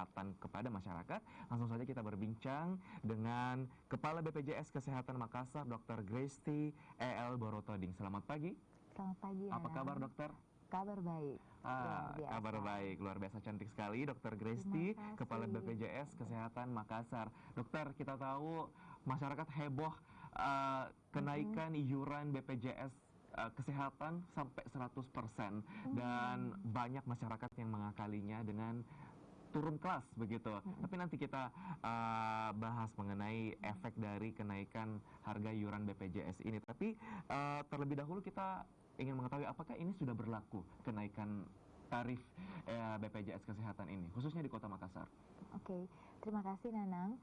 kesehatan kepada masyarakat. Langsung saja kita berbincang dengan Kepala BPJS Kesehatan Makassar, Dr. Gresti E.L. Borotoding. Selamat pagi. Selamat pagi. Apa kabar, dokter? Kabar baik. Kabar baik, luar biasa cantik sekali, Dr. Gresti, Kepala BPJS Kesehatan Makassar. Dokter, kita tahu masyarakat heboh kenaikan iuran BPJS Kesehatan sampai 100% dan banyak masyarakat yang mengakalinya dengan turun kelas begitu. Tapi nanti kita bahas mengenai efek dari kenaikan harga iuran BPJS ini. Tapi terlebih dahulu kita ingin mengetahui apakah ini sudah berlaku kenaikan tarif BPJS Kesehatan ini, khususnya di Kota Makassar. Oke, terima kasih Nanang.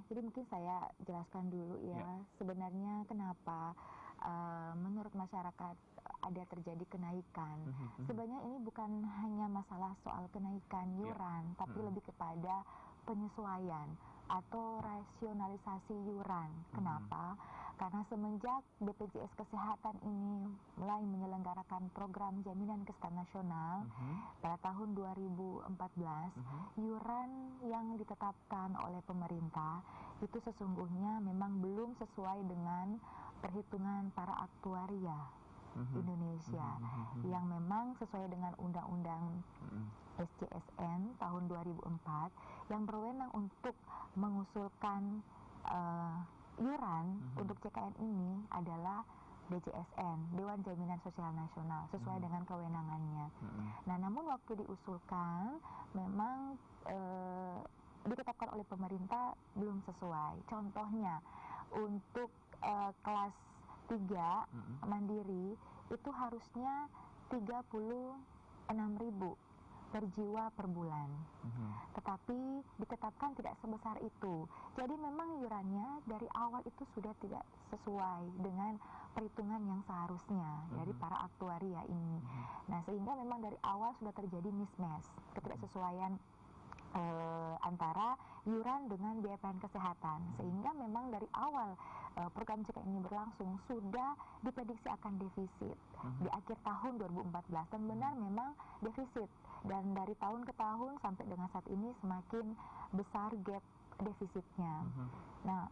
Jadi mungkin saya jelaskan dulu ya. Sebenarnya kenapa menurut masyarakat ada terjadi kenaikan. Sebenarnya ini bukan hanya masalah soal kenaikan iuran, tapi lebih kepada penyesuaian atau rasionalisasi iuran. Kenapa? Karena semenjak BPJS Kesehatan ini mulai menyelenggarakan program jaminan kesehatan nasional pada tahun 2014, iuran yang ditetapkan oleh pemerintah itu sesungguhnya memang belum sesuai dengan perhitungan para aktuaria Indonesia yang memang sesuai dengan Undang-Undang SJSN tahun 2004 yang berwenang untuk mengusulkan iuran untuk CKN ini adalah DJSN, Dewan Jaminan Sosial Nasional, sesuai dengan kewenangannya. Nah, namun waktu diusulkan memang ditetapkan oleh pemerintah belum sesuai. Contohnya untuk kelas 3 mandiri itu harusnya 36.000 per jiwa per bulan. Tetapi ditetapkan tidak sebesar itu. Jadi memang iurannya dari awal itu sudah tidak sesuai dengan perhitungan yang seharusnya dari para aktuaria ini. Nah, sehingga memang dari awal sudah terjadi mismatch, ketidaksesuaian antara iuran dengan biaya pelayanan kesehatan, sehingga memang dari awal program CKN ini berlangsung sudah diprediksi akan defisit di akhir tahun 2014 dan benar memang defisit, dan dari tahun ke tahun sampai dengan saat ini semakin besar gap defisitnya. Nah,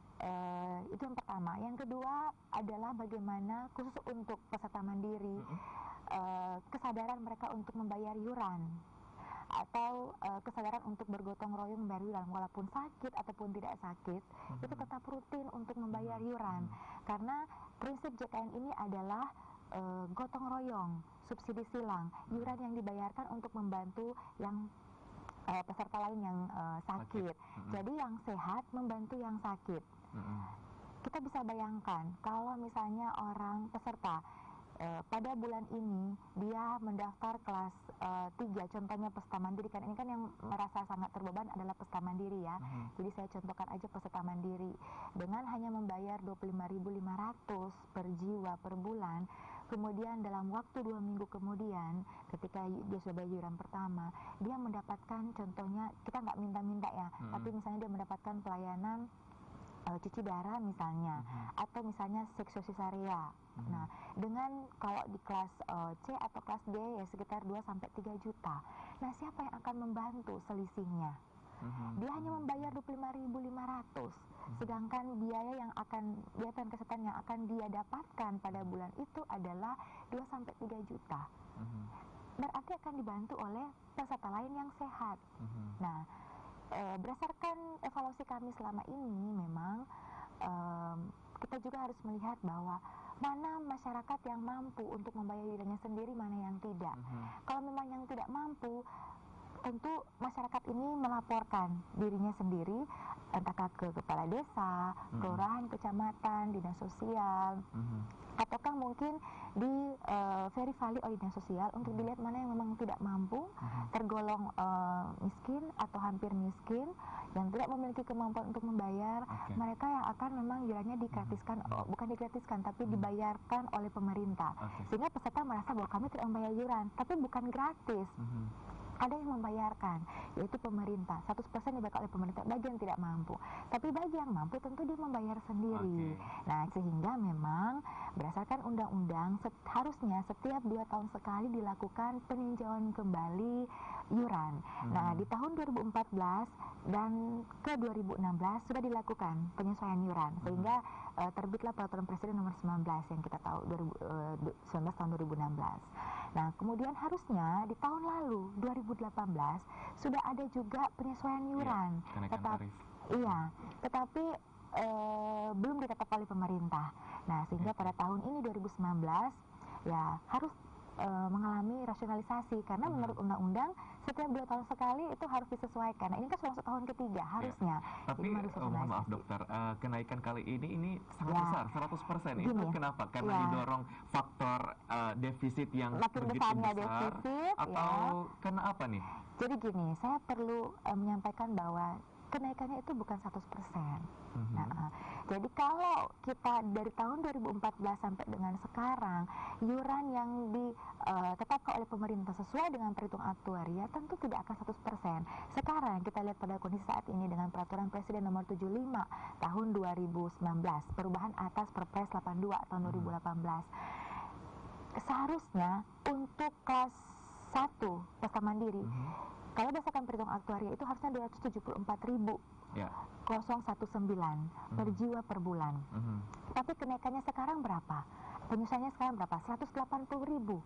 itu yang pertama. Yang kedua adalah bagaimana khusus untuk peserta mandiri kesadaran mereka untuk membayar iuran atau kesadaran untuk bergotong royong membayar iuran walaupun sakit ataupun tidak sakit, itu tetap rutin untuk membayar iuran karena prinsip JKN ini adalah gotong royong, subsidi silang, iuran yang dibayarkan untuk membantu yang peserta lain yang sakit. Jadi yang sehat membantu yang sakit. Kita bisa bayangkan kalau misalnya orang peserta pada bulan ini dia mendaftar kelas 3, contohnya peserta mandiri, kan ini kan yang merasa sangat terbeban adalah peserta mandiri ya. Jadi saya contohkan aja peserta mandiri dengan hanya membayar 25.500 per jiwa per bulan, kemudian dalam waktu 2 minggu kemudian ketika dia sudah bayar iuran pertama, dia mendapatkan, contohnya kita nggak minta-minta ya, tapi misalnya dia mendapatkan pelayanan cuci darah misalnya, atau misalnya seksosisarea. Nah, dengan kalau di kelas C atau kelas D ya sekitar 2-3 juta. Nah, siapa yang akan membantu selisihnya? Dia hanya membayar 25.500, sedangkan biaya pelayanan kesehatan yang akan dia dapatkan pada bulan itu adalah 2-3 juta. Berarti akan dibantu oleh peserta lain yang sehat. Nah, berdasarkan evaluasi kami selama ini memang kita juga harus melihat bahwa mana masyarakat yang mampu untuk membayar iurannya sendiri, mana yang tidak. Kalau memang yang tidak mampu, tentu masyarakat ini melaporkan dirinya sendiri entah ke kepala desa, kelurahan, kecamatan, dinas sosial, ataukah mungkin di verify oleh dinas sosial untuk dilihat mana yang memang tidak mampu, tergolong miskin atau hampir miskin, yang tidak memiliki kemampuan untuk membayar. Mereka yang akan memang iurannya digratiskan, bukan digratiskan tapi dibayarkan oleh pemerintah, sehingga peserta merasa bahwa kami tidak membayar iuran, tapi bukan gratis. Ada yang membayarkan, yaitu pemerintah. 100% dibayar oleh pemerintah, bagi yang tidak mampu. Tapi bagi yang mampu tentu dia membayar sendiri. Nah, sehingga memang berdasarkan undang-undang harusnya setiap 2 tahun sekali dilakukan peninjauan kembali iuran. Nah, di tahun 2014 dan ke 2016 sudah dilakukan penyesuaian iuran, sehingga terbitlah peraturan presiden nomor 19 yang kita tahu 19 tahun 2016. Nah, kemudian harusnya di tahun lalu 2018 sudah ada juga penyesuaian iuran. Tetapi belum ditetapkan oleh pemerintah. Nah, sehingga pada tahun ini 2019 ya harus mengalami rasionalisasi, karena menurut undang-undang setiap 2 tahun sekali itu harus disesuaikan. Nah, ini kan sudah tahun ketiga harusnya. Tapi mohon maaf dokter, kenaikan kali ini sangat besar, 100%. Itu kenapa? Karena didorong faktor defisit yang makin begitu besarnya besar, defisit, atau karena apa nih? Jadi gini, saya perlu menyampaikan bahwa kenaikannya itu bukan 100%. Jadi kalau kita dari tahun 2014 sampai dengan sekarang, iuran yang ditetapkan oleh pemerintah sesuai dengan perhitungan aktuaria tentu tidak akan 100%. Sekarang kita lihat pada kondisi saat ini dengan peraturan presiden nomor 75 tahun 2019, perubahan atas Perpres 82 tahun 2018. Seharusnya untuk kelas 1 peserta mandiri, kalau berdasarkan perhitungan aktuaria itu harusnya 274.019 per jiwa per bulan. Tapi kenaikannya sekarang berapa? Penyesuaiannya sekarang berapa? 180.000.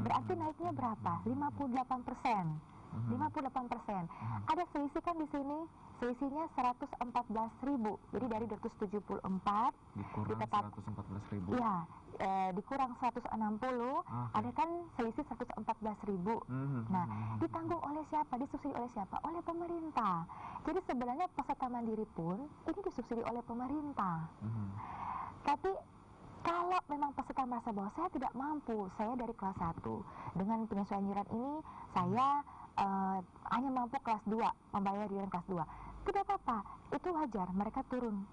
Berarti naiknya berapa? 58%. 58%. Ada selisih kan di sini? Selisihnya 114.000. Jadi dari 274 dikurang 114.000. Ya, dikurang 160, ada kan selisih 114.000. Nah, ditanggung oleh siapa? Disubsidi oleh siapa? Oleh pemerintah. Jadi sebenarnya peserta mandiri pun ini disubsidi oleh pemerintah. Tapi kalau memang peserta merasa bahwa saya tidak mampu, saya dari kelas 1 dengan penyesuaian iuran ini saya hanya mampu kelas 2, membayar iuran kelas 2. Tidak apa-apa, itu wajar, mereka turun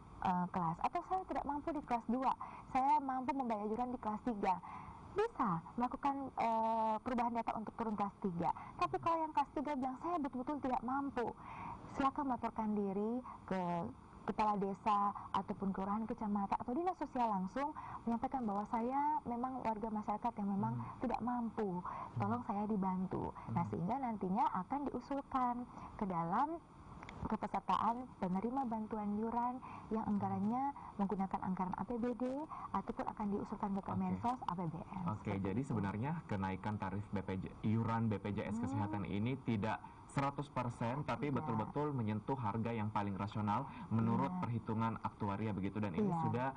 kelas. Atau saya tidak mampu di kelas 2, saya mampu membayar iuran di kelas 3. Bisa melakukan perubahan data untuk turun kelas 3. Tapi kalau yang kelas 3 bilang saya betul-betul tidak mampu, silakan melaporkan diri ke kepala desa ataupun kelurahan, kecamatan atau dinas sosial langsung menyampaikan bahwa saya memang warga masyarakat yang memang tidak mampu, tolong saya dibantu. Nah, sehingga nantinya akan diusulkan ke dalam kepesertaan penerima bantuan iuran yang anggarannya menggunakan anggaran APBD ataupun akan diusulkan ke Kemensos APBN. Jadi sebenarnya kenaikan tarif iuran BPJS Kesehatan ini tidak 100%, tapi betul-betul menyentuh harga yang paling rasional menurut perhitungan aktuaria begitu, dan ini sudah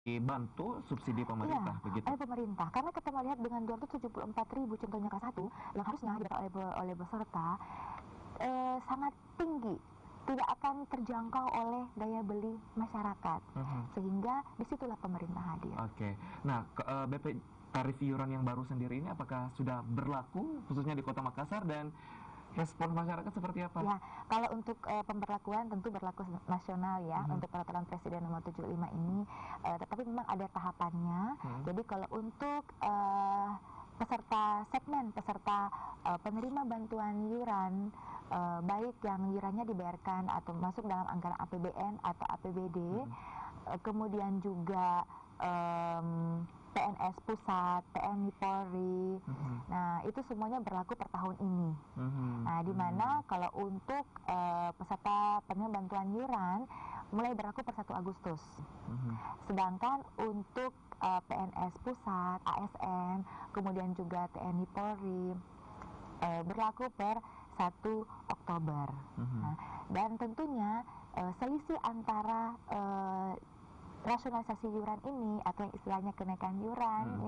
dibantu subsidi pemerintah begitu. Oleh pemerintah, karena kita melihat dengan 274.000 contohnya kelas 1 yang harusnya didapat oleh peserta sangat tinggi, tidak akan terjangkau oleh daya beli masyarakat, sehingga disitulah pemerintah hadir. Nah, tarif iuran yang baru sendiri ini apakah sudah berlaku khususnya di Kota Makassar, dan respon masyarakat seperti apa? Ya, kalau untuk pemberlakuan tentu berlaku nasional ya, untuk peraturan presiden nomor 75 ini, tetapi memang ada tahapannya. Jadi kalau untuk peserta penerima bantuan iuran, baik yang iurannya dibayarkan atau masuk dalam anggaran APBN atau APBD, kemudian juga PNS pusat, TNI Polri. Nah, itu semuanya berlaku per tahun ini. Nah, di mana kalau untuk peserta penerima bantuan iuran mulai berlaku per 1 Agustus. Sedangkan untuk PNS pusat, ASN, kemudian juga TNI Polri berlaku per 1 Oktober. Dan tentunya selisih antara rasionalisasi iuran ini atau yang istilahnya kenaikan iuran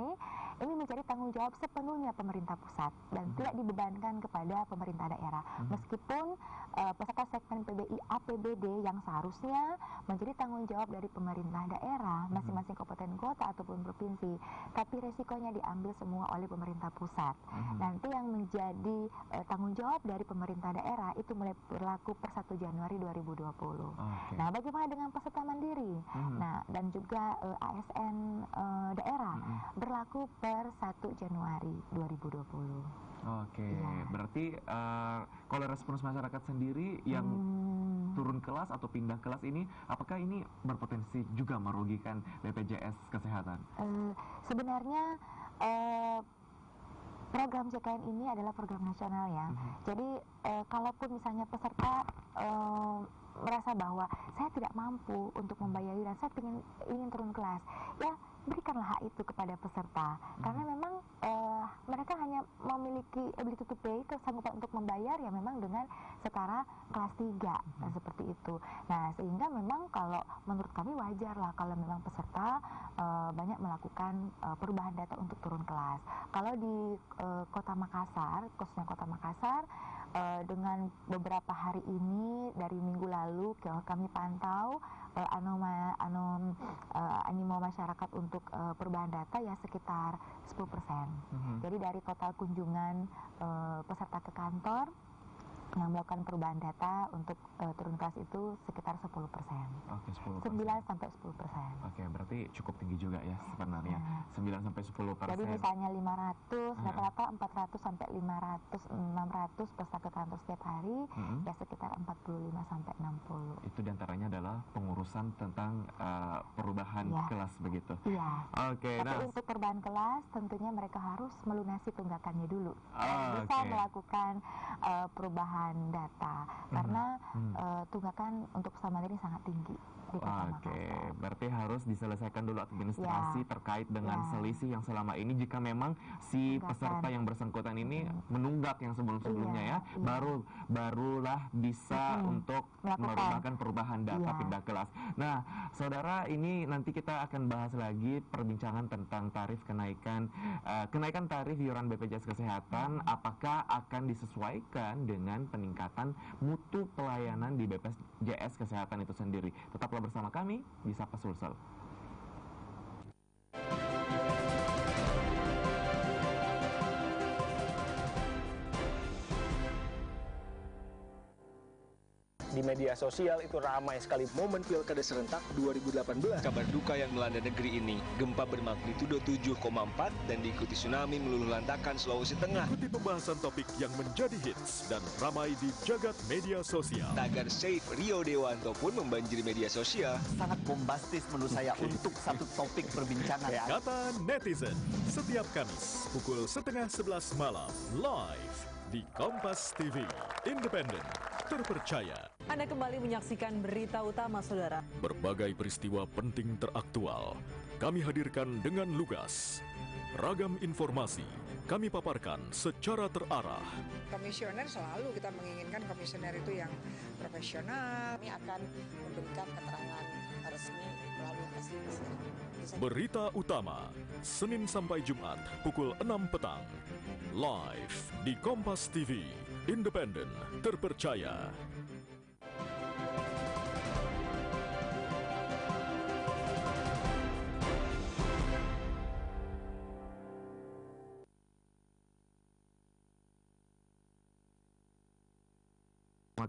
ini menjadi tanggung jawab sepenuhnya pemerintah pusat dan tidak dibebankan kepada pemerintah daerah. Meskipun peserta segmen PBI APBD yang seharusnya menjadi tanggung jawab dari pemerintah daerah, masing-masing kabupaten kota ataupun provinsi, tapi resikonya diambil semua oleh pemerintah pusat. Nanti yang menjadi tanggung jawab dari pemerintah daerah itu mulai berlaku per 1 Januari 2020. Nah, bagaimana dengan peserta mandiri? Nah, dan juga ASN daerah berlaku per per 1 Januari 2020. Oke, Iya. berarti kalau respons masyarakat sendiri yang turun kelas atau pindah kelas ini, apakah ini berpotensi juga merugikan BPJS Kesehatan? Sebenarnya program JKN ini adalah program nasional ya. Jadi kalaupun misalnya peserta merasa bahwa saya tidak mampu untuk membayar iuran, saya ingin turun kelas, ya berikanlah hak itu kepada peserta. Karena memang mereka hanya memiliki ability to pay, kesanggupan untuk membayar ya memang dengan setara kelas 3 seperti itu. Nah, sehingga memang kalau menurut kami wajar lah kalau memang peserta banyak melakukan perubahan data untuk turun kelas. Kalau di Kota Makassar, khususnya Kota Makassar, dengan beberapa hari ini dari minggu lalu kami pantau animo masyarakat untuk perubahan data ya sekitar 10%. Jadi dari total kunjungan peserta ke kantor yang melakukan perubahan data untuk turun kelas itu sekitar 10%. Oke, 10%. 9 sampai 10%. Oke, berarti cukup tinggi juga ya sebenarnya. 9 sampai 10%. Jadi misalnya 500, rata-rata 400 sampai 500, 600 peserta ke kantor setiap hari, ya sekitar 45 sampai 60. Itu diantaranya adalah pengurusan tentang perubahan kelas begitu. Iya. Oke, Tapi untuk perubahan kelas tentunya mereka harus melunasi tunggakannya dulu. Bisa melakukan perubahan data karena tunggakan untuk peserta mandiri sangat tinggi di Kota Makassar. Berarti harus diselesaikan dulu administrasi terkait dengan selisih yang selama ini, jika memang si peserta yang bersangkutan ini menunggak yang sebelum-sebelumnya barulah bisa untuk melakukan perubahan data pindah kelas. Nah, saudara, ini nanti kita akan bahas lagi perbincangan tentang kenaikan tarif iuran BPJS Kesehatan, apakah akan disesuaikan dengan peningkatan mutu pelayanan di BPJS Kesehatan itu sendiri. Tetaplah bersama kami di Sapa Sulsel. Di media sosial itu ramai sekali momen Pilkada serentak 2018. Kabar duka yang melanda negeri ini, gempa bermagnitudo 7,4 dan diikuti tsunami meluluh lantakan Sulawesi Tengah. Ikuti pembahasan topik yang menjadi hits dan ramai di jagat media sosial. Tagar Safe Rio Dewanto pun membanjiri media sosial. Sangat bombastis menurut saya untuk satu topik perbincangan. Kata netizen, setiap Kamis pukul 10:30 malam, live di Kompas TV, independen, terpercaya. Anda kembali menyaksikan berita utama, saudara. Berbagai peristiwa penting teraktual kami hadirkan dengan lugas. Ragam informasi kami paparkan secara terarah. Komisioner selalu kita menginginkan komisioner itu yang profesional. Kami akan memberikan keterangan resmi melalui press. Berita utama Senin sampai Jumat pukul 6 petang. Live di Kompas TV, independen, terpercaya.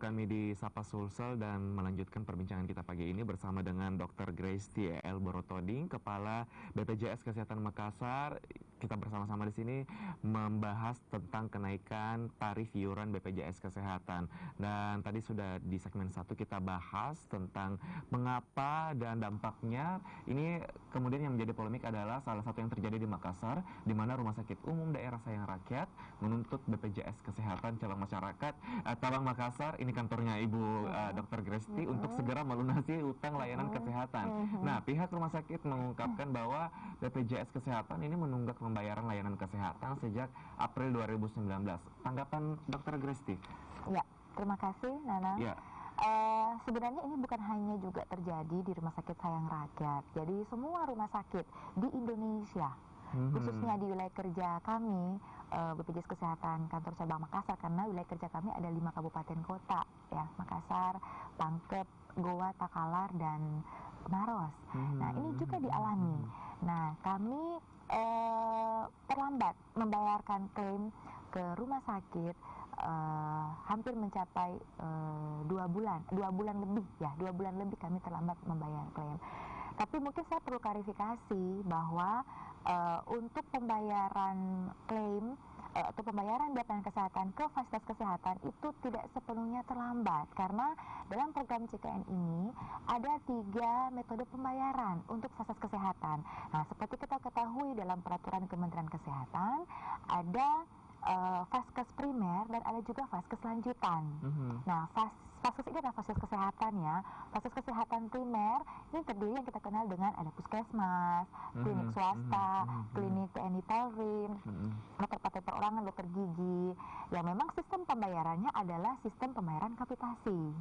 Kami di Sapa Sulsel dan melanjutkan perbincangan kita pagi ini bersama dengan Dr. Gresti El Borotoding, Kepala BPJS Kesehatan Makassar. Kita bersama-sama di sini membahas tentang kenaikan tarif iuran BPJS Kesehatan. Dan tadi sudah di segmen 1 kita bahas tentang mengapa dan dampaknya. Ini kemudian yang menjadi polemik adalah salah satu yang terjadi di Makassar, di mana Rumah Sakit Umum Daerah Sayang Rakyat menuntut BPJS Kesehatan Cabang Makassar, ini kantornya Ibu Dr. Gresti, untuk segera melunasi utang layanan kesehatan. Nah, pihak rumah sakit mengungkapkan bahwa BPJS Kesehatan ini menunggak pembayaran layanan kesehatan sejak April 2019. Tanggapan Dr. Gresti? Ya, terima kasih Nana. Ya. Sebenarnya ini bukan hanya juga terjadi di Rumah Sakit Sayang Rakyat. Jadi semua rumah sakit di Indonesia, khususnya di wilayah kerja kami, BPJS Kesehatan Kantor Cabang Makassar, karena wilayah kerja kami ada 5 kabupaten kota, ya, Makassar, Pangkep, Goa, Takalar, dan Maros. Nah, ini juga dialami. Nah, kami terlambat membayarkan klaim ke rumah sakit, hampir mencapai 2 bulan lebih kami terlambat membayar klaim. Tapi mungkin saya perlu klarifikasi bahwa untuk pembayaran klaim atau pembayaran biaya pelayanan kesehatan ke fasilitas kesehatan itu tidak sepenuhnya terlambat, karena dalam program CKN ini ada 3 metode pembayaran untuk fasilitas kesehatan. Nah, seperti kita ketahui dalam peraturan Kementerian Kesehatan ada vaskes primer dan ada juga vaskes lanjutan. Nah, vaskes ini adalah fasilitas kesehatan ya. Fasilitas kesehatan primer ini terdiri yang kita kenal dengan ada puskesmas, klinik swasta, klinik TNI Polri, dokter praktek perorangan, dokter gigi. Ya, memang sistem pembayarannya adalah sistem pembayaran kapitasi.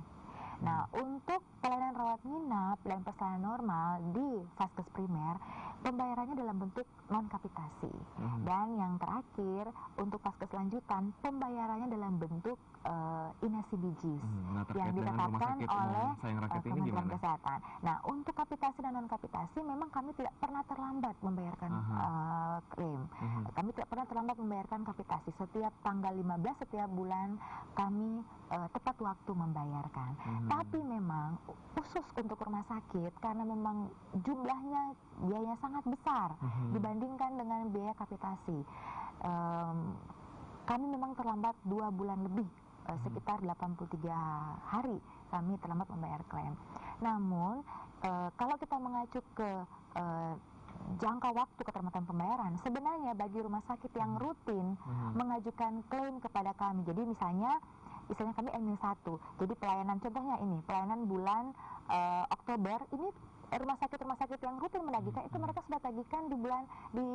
Nah, untuk pelayanan rawat inap dan persalinan normal di vaskes primer, pembayarannya dalam bentuk non kapitasi. Dan yang terakhir, untuk vaskes lanjutan, pembayarannya dalam bentuk INASIBGIS yang ditetapkan oleh Kementerian Kesehatan. Nah, untuk kapitasi dan non kapitasi memang kami tidak pernah terlambat membayarkan klaim. Kami tidak pernah terlambat membayarkan kapitasi. Setiap tanggal 15 setiap bulan kami tepat waktu membayarkan. Tapi memang khusus untuk rumah sakit, karena memang jumlahnya biayanya sangat besar dibandingkan dengan biaya kapitasi, kami memang terlambat 2 bulan lebih, sekitar 83 hari kami terlambat membayar klaim. Namun kalau kita mengacu ke jangka waktu keterlambatan pembayaran, sebenarnya bagi rumah sakit yang rutin mengajukan klaim kepada kami, jadi misalnya kami N-1, jadi pelayanan, contohnya ini pelayanan bulan Oktober, ini rumah sakit yang rutin menagihkan itu mereka sudah tagihkan di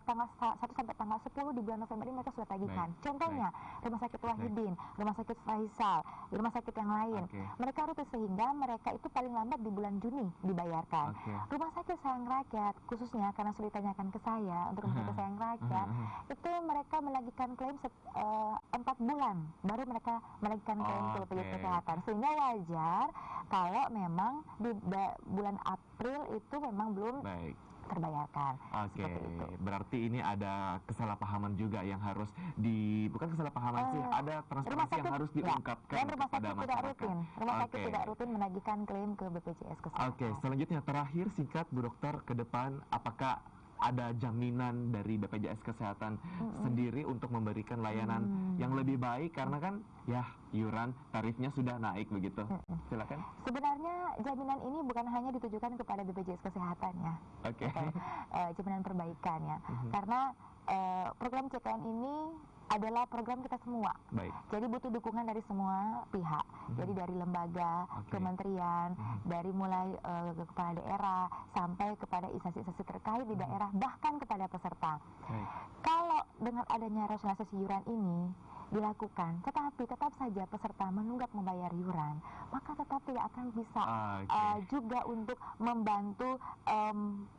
tanggal 1 sampai tanggal 10 di bulan November ini mereka sudah tagihkan. Contohnya rumah sakit Wahidin, rumah sakit Faisal, rumah sakit yang lain. Mereka rutin sehingga mereka itu paling lambat di bulan Juni dibayarkan. Rumah sakit Sayang Rakyat khususnya karena sudah ditanyakan ke saya, untuk rumah sakit Sayang Rakyat itu mereka menagihkan klaim 4 bulan baru mereka menagihkan klaim ke BPJS Kesehatan, sehingga wajar kalau memang di bulan April itu memang belum terbayarkan. Berarti ini ada kesalahpahaman juga yang harus bukan kesalahpahaman sih, ada transparansi yang harus diungkapkan dan rumah sakit kepada masyarakat. Rumah sakit tidak rutin menagihkan klaim ke BPJS Kesehatan. Selanjutnya terakhir singkat Bu Dokter, ke depan apakah ada jaminan dari BPJS Kesehatan sendiri untuk memberikan layanan yang lebih baik, karena kan ya iuran tarifnya sudah naik begitu. Silakan. Sebenarnya jaminan ini bukan hanya ditujukan kepada BPJS Kesehatan ya. Jaminan perbaikan ya. Karena program CKN ini adalah program kita semua. Jadi butuh dukungan dari semua pihak. Jadi dari lembaga, kementerian, dari mulai kepala daerah sampai kepada instansi-instansi terkait di daerah, bahkan kepada peserta. Kalau dengan adanya rasionalisasi iuran ini dilakukan, tetapi tetap saja peserta menunggak membayar iuran, maka tetap tidak akan bisa juga untuk membantu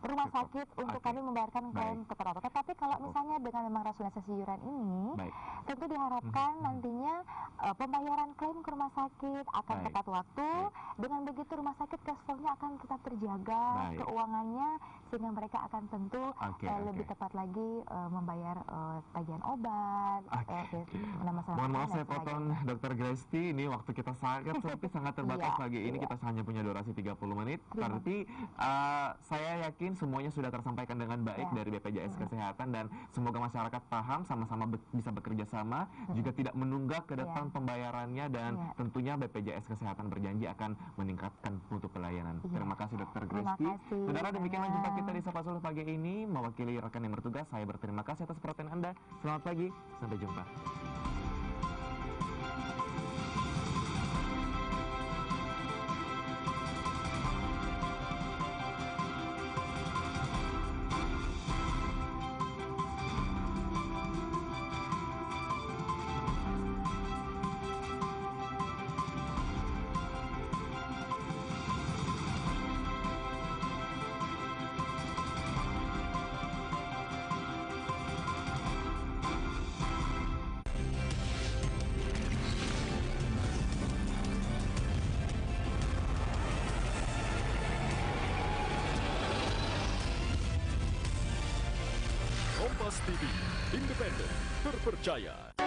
rumah sakit untuk kami membayarkan klaim tepat. Tetapi kalau misalnya dengan memang rasionalisasi iuran ini, tentu diharapkan nantinya pembayaran klaim ke rumah sakit akan tepat waktu. Dengan begitu rumah sakit cash flow-nya akan tetap terjaga, keuangannya, sehingga mereka akan tentu lebih tepat lagi membayar tagihan obat. Mohon maaf saya potong Dr. Gresti, ini waktu kita sangat sempit, sangat terbatas pagi ini, kita hanya punya durasi 30 menit. Berarti saya yakin semuanya sudah tersampaikan dengan baik dari BPJS Kesehatan, dan semoga masyarakat paham, sama-sama bisa bekerja sama, juga tidak menunggak ke depan pembayarannya, dan tentunya BPJS Kesehatan berjanji akan meningkatkan mutu pelayanan. Terima kasih Dr. Gresti. Saudara, demikianlah jumpa kita di Sapa Suluh pagi ini. Mewakili rekan yang bertugas, saya berterima kasih atas perhatian Anda. Selamat pagi, sampai jumpa. Kompas TV, independen, terpercaya.